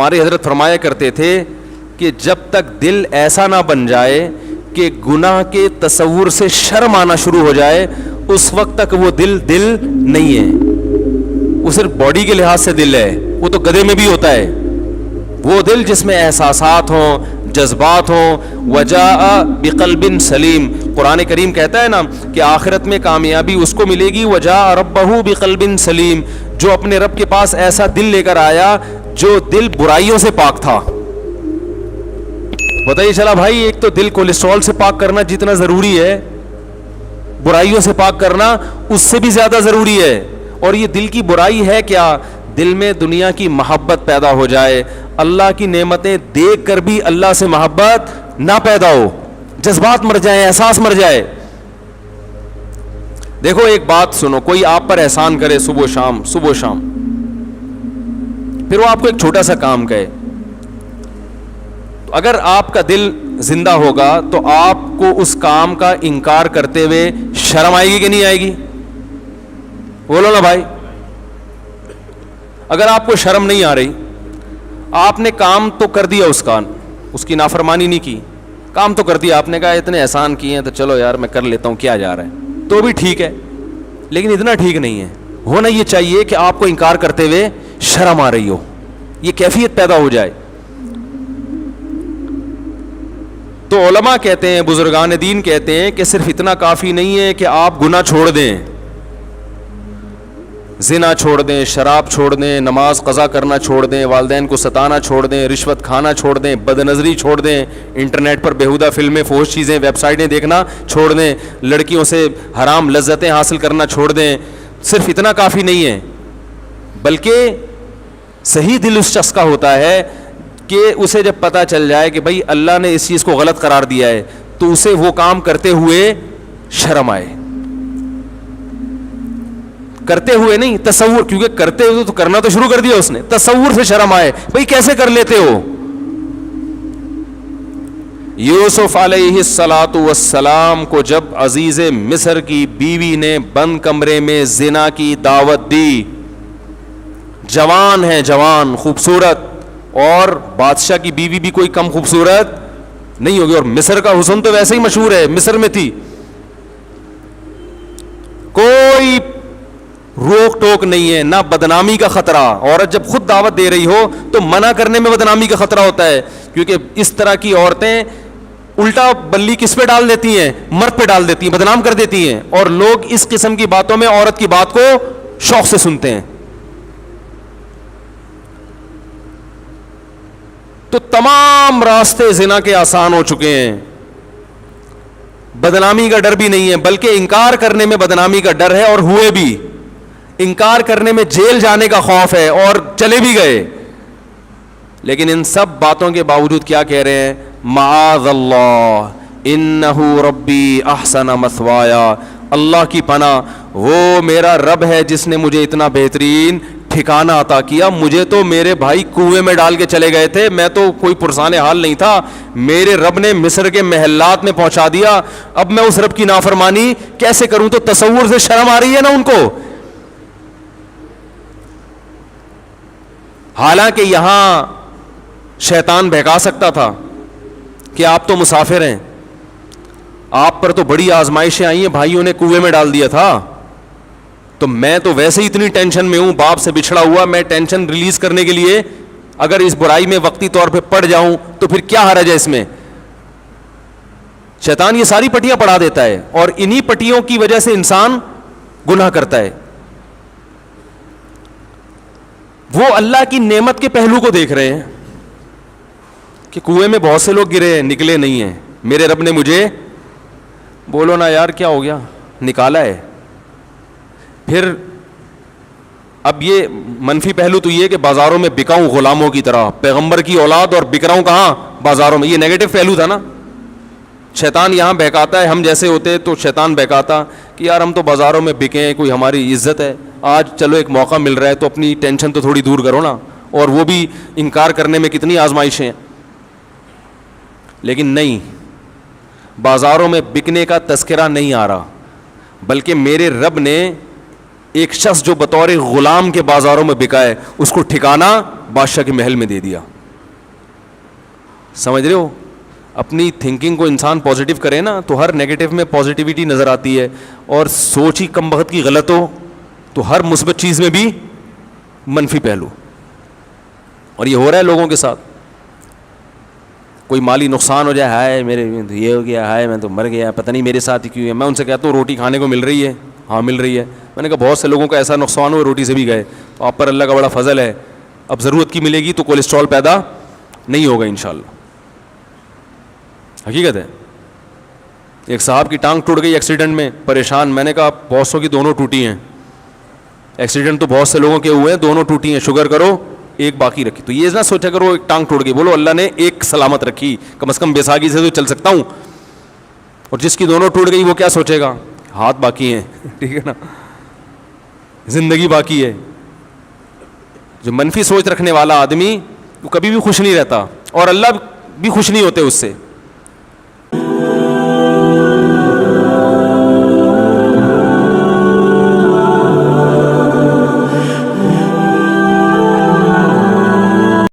ہمارے حضرت فرمایا کرتے تھے کہ جب تک دل ایسا نہ بن جائے کہ گناہ کے تصور سے شرم آنا شروع ہو جائے, اس وقت تک وہ دل نہیں ہے. وہ صرف باڈی کے لحاظ سے دل ہے, وہ تو گدھے میں بھی ہوتا ہے. وہ دل جس میں احساسات ہوں, جذبات ہوں. وجاء بقلب سلیم, قرآن کریم کہتا ہے نا کہ آخرت میں کامیابی اس کو ملے گی. وجاء ربہ بقلب سلیم, جو اپنے رب کے پاس ایسا دل لے کر آیا جو دل برائیوں سے پاک تھا. بتائیے چلا بھائی, ایک تو دل کولیسٹرول سے پاک کرنا جتنا ضروری ہے, برائیوں سے پاک کرنا اس سے بھی زیادہ ضروری ہے. اور یہ دل کی برائی ہے کیا؟ دل میں دنیا کی محبت پیدا ہو جائے, اللہ کی نعمتیں دیکھ کر بھی اللہ سے محبت نہ پیدا ہو, جذبات مر جائیں, احساس مر جائے. دیکھو ایک بات سنو, کوئی آپ پر احسان کرے صبح و شام, پھر وہ آپ کو ایک چھوٹا سا کام کہے, تو اگر آپ کا دل زندہ ہوگا تو آپ کو اس کام کا انکار کرتے ہوئے شرم آئے گی کہ نہیں آئے گی؟ بولو نا بھائی. اگر آپ کو شرم نہیں آ رہی, آپ نے کام تو کر دیا, اس کی نافرمانی نہیں کی, کام تو کر دیا, آپ نے کہا اتنے احسان کیے ہیں تو چلو یار میں کر لیتا ہوں, کیا جا رہا ہے, تو بھی ٹھیک ہے, لیکن اتنا ٹھیک نہیں ہے. ہونا یہ چاہیے کہ آپ کو انکار کرتے ہوئے شرم آ رہی ہو, یہ کیفیت پیدا ہو جائے. تو علماء کہتے ہیں, بزرگان دین کہتے ہیں کہ صرف اتنا کافی نہیں ہے کہ آپ گناہ چھوڑ دیں, زنا چھوڑ دیں, شراب چھوڑ دیں, نماز قضا کرنا چھوڑ دیں, والدین کو ستانا چھوڑ دیں, رشوت کھانا چھوڑ دیں, بد نظری چھوڑ دیں, انٹرنیٹ پر بیہودہ فلمیں, فحش چیزیں, ویب سائٹیں دیکھنا چھوڑ دیں, لڑکیوں سے حرام لذتیں حاصل کرنا چھوڑ دیں. صرف اتنا کافی نہیں ہے, بلکہ صحیح دل اس شخص کا ہوتا ہے کہ اسے جب پتہ چل جائے کہ بھائی اللہ نے اس چیز کو غلط قرار دیا ہے, تو اسے وہ کام کرتے ہوئے شرم آئے. کرتے ہوئے نہیں, تصور, کیونکہ کرتے ہوئے تو کرنا تو شروع کر دیا اس نے, تصور سے شرم آئے, بھائی کیسے کر لیتے ہو. یوسف علیہ الصلاۃ والسلام کو جب عزیز مصر کی بیوی نے بند کمرے میں زنا کی دعوت دی, جوان ہے, جوان خوبصورت, اور بادشاہ کی بیوی بھی کوئی کم خوبصورت نہیں ہوگی, اور مصر کا حسن تو ویسے ہی مشہور ہے, مصر میں تھی, کوئی روک ٹوک نہیں ہے, نہ بدنامی کا خطرہ. عورت جب خود دعوت دے رہی ہو تو منع کرنے میں بدنامی کا خطرہ ہوتا ہے, کیونکہ اس طرح کی عورتیں الٹا بلی کس پہ ڈال دیتی ہیں, مرد پہ ڈال دیتی ہیں, بدنام کر دیتی ہیں, اور لوگ اس قسم کی باتوں میں عورت کی بات کو شوق سے سنتے ہیں. تو تمام راستے زنا کے آسان ہو چکے ہیں, بدنامی کا ڈر بھی نہیں ہے, بلکہ انکار کرنے میں بدنامی کا ڈر ہے, اور ہوئے بھی. انکار کرنے میں جیل جانے کا خوف ہے, اور چلے بھی گئے. لیکن ان سب باتوں کے باوجود کیا کہہ رہے ہیں؟ معاذ اللہ انہ ربی احسن مثوایا, اللہ کی پناہ, وہ میرا رب ہے جس نے مجھے اتنا بہترین ٹھکانہ عطا کیا. مجھے تو میرے بھائی کنویں میں ڈال کے چلے گئے تھے, میں تو کوئی پرسان حال نہیں تھا, میرے رب نے مصر کے محلات میں پہنچا دیا. اب میں اس رب کی نافرمانی کیسے کروں؟ تو تصور سے شرم آ رہی ہے نا ان کو. حالانکہ یہاں شیطان بہکا سکتا تھا کہ آپ تو مسافر ہیں, آپ پر تو بڑی آزمائشیں آئی ہیں, بھائیوں نے کنویں میں ڈال دیا تھا, تو میں تو ویسے ہی اتنی ٹینشن میں ہوں, باپ سے بچھڑا ہوا, میں ٹینشن ریلیز کرنے کے لیے اگر اس برائی میں وقتی طور پہ پڑ جاؤں تو پھر کیا حرج ہے اس میں. شیطان یہ ساری پٹیاں پڑھا دیتا ہے, اور انہی پٹیوں کی وجہ سے انسان گناہ کرتا ہے. وہ اللہ کی نعمت کے پہلو کو دیکھ رہے ہیں کہ کنویں میں بہت سے لوگ گرے ہیں, نکلے نہیں ہیں, میرے رب نے مجھے, بولو نا یار کیا ہو گیا, نکالا ہے. پھر اب یہ منفی پہلو تو یہ کہ بازاروں میں بکاؤں غلاموں کی طرح, پیغمبر کی اولاد اور بک رہا ہوں کہاں؟ بازاروں میں. یہ نیگیٹو پہلو تھا نا. شیطان یہاں بہکاتا ہے, ہم جیسے ہوتے تو شیطان بہکاتا کہ یار ہم تو بازاروں میں بکیں, کوئی ہماری عزت ہے, آج چلو ایک موقع مل رہا ہے تو اپنی ٹینشن تو تھوڑی دور کرو نا. اور وہ بھی انکار کرنے میں کتنی آزمائشیں ہیں. لیکن نہیں, بازاروں میں بکنے کا تذکرہ نہیں آ رہا, بلکہ میرے رب نے ایک شخص جو بطور غلام کے بازاروں میں بکا ہے, اس کو ٹھکانہ بادشاہ کے محل میں دے دیا. سمجھ رہے ہو؟ اپنی تھنکنگ کو انسان پازیٹیو کرے نا تو ہر نیگیٹو میں پازیٹیوٹی نظر آتی ہے, اور سوچ ہی کم بخت کی غلط ہو تو ہر مثبت چیز میں بھی منفی پہلو. اور یہ ہو رہا ہے لوگوں کے ساتھ. کوئی مالی نقصان ہو جائے, ہائے میرے یہ ہو گیا, ہائے میں تو مر گیا, پتہ نہیں میرے ساتھ ہی کیوں ہے. میں ان سے کہتا ہوں روٹی کھانے کو مل رہی ہے, ہاں مل رہی ہے. میں نے کہا بہت سے لوگوں کا ایسا نقصان ہوا روٹی سے بھی گئے, تو آپ پر اللہ کا بڑا فضل ہے. اب ضرورت کی ملے گی تو کولیسٹرول پیدا نہیں ہوگا انشاءاللہ. حقیقت ہے. ایک صاحب کی ٹانگ ٹوٹ گئی ایکسیڈنٹ میں, پریشان. میں نے کہا بہت سو کی دونوں ٹوٹی ہیں, ایکسیڈنٹ تو بہت سے لوگوں کے ہوئے ہیں, دونوں ٹوٹی ہیں, شکر کرو ایک باقی رکھی. تو یہ نہ سوچا کرو ایک ٹانگ ٹوٹ گئی, بولو اللہ نے ایک سلامت رکھی, کم از کم بیساگی سے تو چل سکتا ہوں. اور جس کی دونوں ٹوٹ گئی وہ کیا سوچے گا, ہاتھ باقی ہیں, ٹھیک ہے نا, زندگی باقی ہے. جو منفی سوچ رکھنے والا آدمی وہ کبھی بھی خوش نہیں رہتا, اور اللہ بھی خوش نہیں ہوتے اس سے.